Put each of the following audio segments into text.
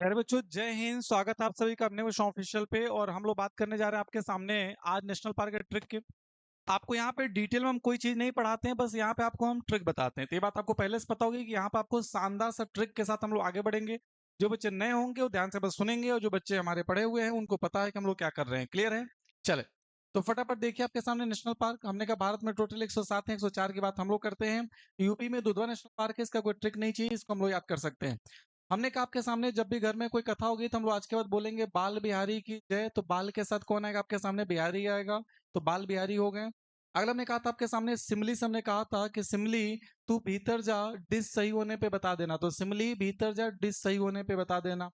प्यारे बच्चों, जय हिंद। स्वागत है आप सभी का अपने विश ऑफिशियल पे। और हम लोग बात करने जा रहे हैं आपके सामने आज नेशनल पार्क के ट्रिक की। आपको यहाँ पे डिटेल में हम कोई चीज नहीं पढ़ाते हैं, बस यहाँ पे आपको हम ट्रिक बताते हैं। तो ये बात आपको पहले से पता होगी कि यहाँ पे आपको शानदार सा ट्रिक के साथ हम लोग आगे बढ़ेंगे। जो बच्चे नए होंगे वो ध्यान से बस सुनेंगे, और जो बच्चे हमारे पढ़े हुए हैं उनको पता है कि हम लोग क्या कर रहे हैं। क्लियर है? चले तो फटाफट देखिए आपके सामने नेशनल पार्क। हमने कहा भारत में टोटल 107 है, 104 की बात हम लोग करते हैं। यूपी में दुधवा नेशनल पार्क है, इसका कोई ट्रिक नहीं चाहिए, इसको हम लोग याद कर सकते हैं। हमने कहा आपके सामने जब भी घर में कोई कथा होगी तो हम लोग आज के बाद बोलेंगे बाल बिहारी की जय। तो बाल के साथ कौन आएगा आपके सामने? बिहारी आएगा, तो बाल बिहारी हो गए। अगला हमने कहा था आपके सामने सिमली से, हमने कहा था कि सिमली तू भीतर जा, डिश सही होने पे बता देना। तो सिमली भीतर जा, डिश सही होने पे बता देना।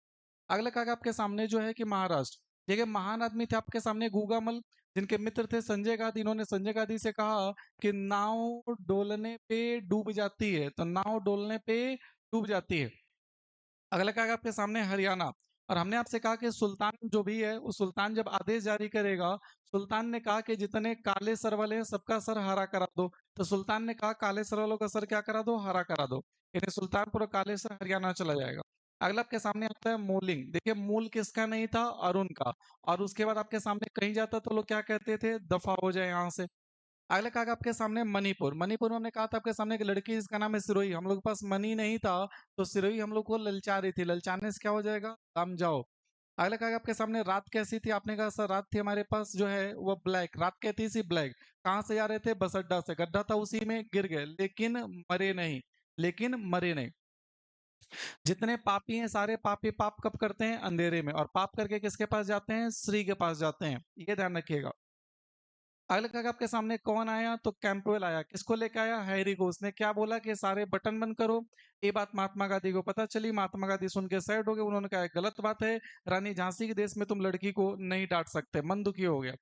अगला कहा आपके सामने जो है कि महाराष्ट्र। देखिए महान आदमी थे आपके सामने गूगामल, जिनके मित्र थे संजय गांधी। इन्होंने संजय गांधी से कहा कि नाव डोलने पे डूब जाती है, तो नाव डोलने पे डूब जाती है। अगला क्या है आपके सामने? हरियाणा। और हमने आपसे कहा कि सुल्तान जो भी है वो सुल्तान जब आदेश जारी करेगा, सुल्तान ने कहा कि जितने काले सर वाले हैं सबका सर हरा करा दो। तो सुल्तान ने कहा काले सर वालों का सर क्या करा दो? हरा करा दो। यानी सुल्तानपुर और काले सर हरियाणा चला जाएगा। अगला आपके सामने आता है मूलिंग। देखिए मूल किसका नहीं था? अरुण का। और उसके बाद आपके सामने कहीं जाता तो लोग क्या कहते थे? दफा हो जाए यहाँ से। अगला कहा आपके सामने मणिपुर। मणिपुर में हमने कहा था आपके सामने एक लड़की जिसका नाम है सिरोही। हम लोग के पास मनी नहीं था, तो सिरोही हम लोग को ललचा रही थी, ललचाने से क्या हो जाएगा? हम जाओ। अगला कहा आपके सामने रात कैसी थी? आपने कहा सर रात थी हमारे पास जो है वो ब्लैक। रात कैसी सी? ब्लैक। कहाँ से जा रहे थे? बस अड्डा से। गड्ढा था उसी में गिर गए, लेकिन मरे नहीं। लेकिन मरे नहीं। जितने पापी हैं सारे पापी पाप कब करते हैं? अंधेरे में। और पाप करके किसके पास जाते हैं? श्री के पास जाते हैं। ये ध्यान रखिएगा। अगला कहा आपके सामने कौन आया? तो कैंपवेल आया। किसको लेके आया? हैरी को। उसने क्या बोला कि सारे बटन बंद करो। ये बात महात्मा गांधी को पता चली। महात्मा गांधी सुन के सैड हो गए। उन्होंने कहा गलत बात है, रानी झांसी के देश में तुम लड़की को नहीं डांट सकते। मन दुखी हो गया।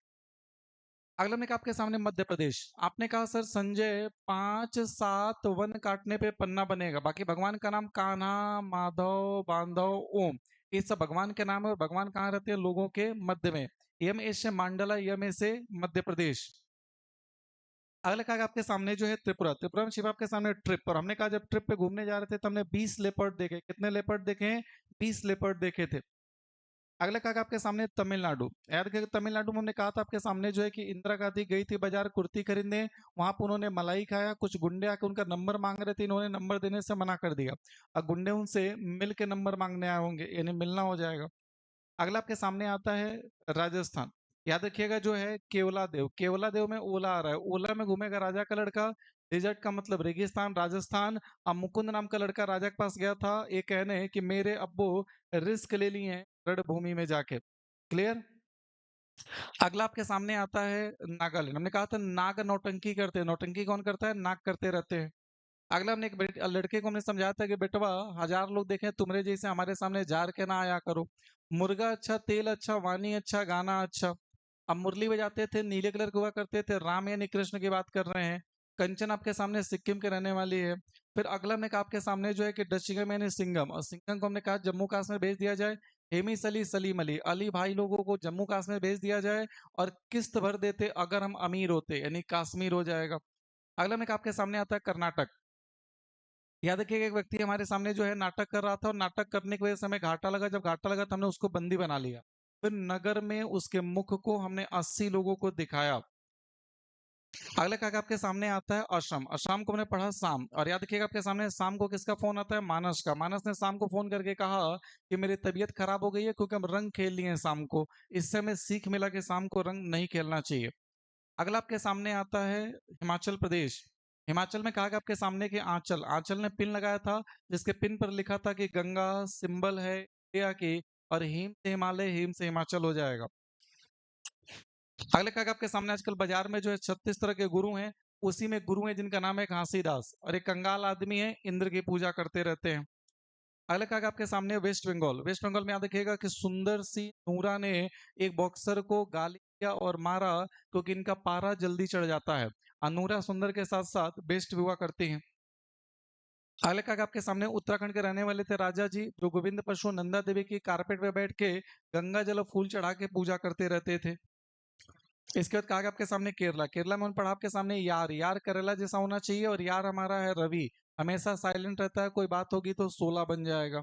अगला में आपके सामने मध्य प्रदेश। आपने कहा सर संजय 5-7 वन काटने पे पन्ना बनेगा, बाकी भगवान का नाम कान्हा, माधव, बांधव, ओम, ये सब भगवान के नाम है। और भगवान कहाँ रहते हैं? लोगों के मध्य में। यम ए से मांडला, यम ए से मध्य प्रदेश। अगला कहा आपके सामने जो है त्रिपुरा। त्रिपुरा में शिव आपके सामने ट्रिप पर। हमने कहा जब ट्रिप पे घूमने जा रहे थे तो हमने 20 लेपर्ड देखे। कितने लेपर्ड देखे हैं? 20 लेपर्ड देखे थे। अगला कहा आपके सामने तमिलनाडु। याद करिए तमिलनाडु में हमने कहा था आपके सामने जो है कि इंदिरा गांधी गई थी बाजार कुर्ती खरीदने। वहां पर उन्होंने मलाई खाया, कुछ गुंडे आके उनका नंबर मांग रहे थे, इन्होंने नंबर देने से मना कर दिया। अब गुंडे उनसे मिल के नंबर मांगने आए होंगे, यानी मिलना हो जाएगा। अगला आपके सामने आता है राजस्थान। याद रखिएगा जो है केवला देव। केवला देव में ओला आ रहा है, ओला में घूमेगा राजा का लड़का। डेजर्ट का मतलब रेगिस्तान, राजस्थान। अब मुकुंद नाम का लड़का राजा के पास गया था ये कहने कि मेरे अब्बू रिस्क ले लिए हैं रणभूमि में जाके। क्लियर? अगला आपके सामने आता है नागालैंड। हमने कहा था नाग नौटंकी करते हैं। नौटंकी कौन करता है? नाग करते रहते हैं। अगला हमने एक लड़के को हमने समझाया था कि बेटवा 1000 लोग देखें तुम्हारे जैसे हमारे सामने जार के ना आया करो। मुर्गा अच्छा, तेल अच्छा, वाणी अच्छा, गाना अच्छा। अब मुरली बजाते थे, नीले कलर के हुआ करते थे, राम यानी कृष्ण की बात कर रहे हैं। कंचन आपके सामने सिक्किम के रहने वाली है। फिर अगला हमने कहा आपके सामने जो है कि डचिंगम यानी सिंगम। और सिंगम को हमने कहा जम्मू कश्मीर भेज दिया जाए। हेमिस अली, सलीम अली, अली भाई लोगों को जम्मू कश्मीर भेज दिया जाए और किस्त भर देते अगर हम अमीर होते, यानी कश्मीर हो जाएगा। अगला में आपके सामने आता है कर्नाटक। याद रखिएगा एक व्यक्ति हमारे सामने जो है नाटक कर रहा था, और नाटक करने की वजह से हमें घाटा लगा। जब घाटा लगा तो हमने उसको बंदी बना लिया। फिर नगर में उसके मुख को हमने 80 लोगों को दिखाया। अगला क्या आपके सामने आता है आश्रम। आश्रम को हमने पढ़ा शाम। और याद रखिएगा आपके सामने शाम को किसका फोन आता है? मानस का। मानस ने शाम को फोन करके कहा कि मेरी तबीयत खराब हो गई है क्योंकि हम रंग खेल लिए हैं शाम को। इससे हमें सीख मिला कि शाम को रंग नहीं खेलना चाहिए। अगला आपके सामने आता है हिमाचल प्रदेश। हिमाचल में कहा कि आपके सामने के आंचल, आंचल ने पिन लगाया था जिसके पिन पर लिखा था कि गंगा सिंबल है इंडिया की, और हिम से हिमालय, हिम से हिमाचल हो जाएगा। अगले कहा कि आपके सामने आजकल बाजार में जो है 36 तरह के गुरु हैं, उसी में गुरु है जिनका नाम है घासीदास, और एक कंगाल आदमी है इंद्र की पूजा करते रहते हैं। अगला कहा कि आपके सामने वेस्ट बंगाल। वेस्ट बंगाल में याद रखिएगा कि सुंदर सी नूरा ने एक बॉक्सर को गाली दिया और मारा क्योंकि इनका पारा जल्दी चढ़ जाता है। अनूरा सुंदर के साथ साथ बेस्ट भी हुआ करती हैं। अगले कहा कि आपके सामने उत्तराखंड के रहने वाले थे राजा जी, जो गोविंद पशु नंदा देवी की कारपेट पे बैठ के गंगा जल फूल चढ़ा के पूजा करते रहते थे। इसके बाद कहा कि आपके सामने केरला। केरला में पढ़ा आपके सामने यार। यार करेला जैसा होना चाहिए, और यार हमारा है रवि, हमेशा साइलेंट रहता है, कोई बात होगी तो 16 बन जाएगा।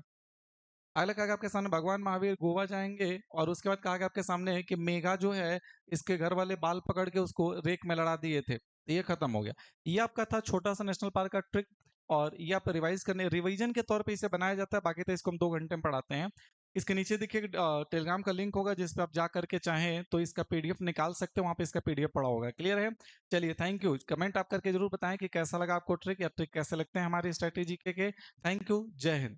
अगला कहा गया आपके सामने भगवान महावीर गोवा जाएंगे और उसके बाद कहा गया आपके सामने कि मेघा जो है इसके घर वाले बाल पकड़ के उसको रेक में लड़ा दिए थे, तो ये खत्म हो गया। ये आपका था छोटा सा नेशनल पार्क का ट्रिक, और ये आप रिवाइज करने रिवीजन के तौर पे इसे बनाया जाता है, बाकी तो इसको हम 2 घंटे में पढ़ाते हैं। इसके नीचे देखिए टेलीग्राम का लिंक होगा जिस पे आप जा करके चाहें तो इसका पीडीएफ निकाल सकते हो, वहां पे इसका पीडीएफ पड़ा होगा। क्लियर है? चलिए, थैंक यू। कमेंट आप करके जरूर बताएं कि कैसा लगा आपको ट्रिक, या ट्रिक कैसे लगते हैं हमारी स्ट्रेटेजी के। थैंक यू, जय हिंद।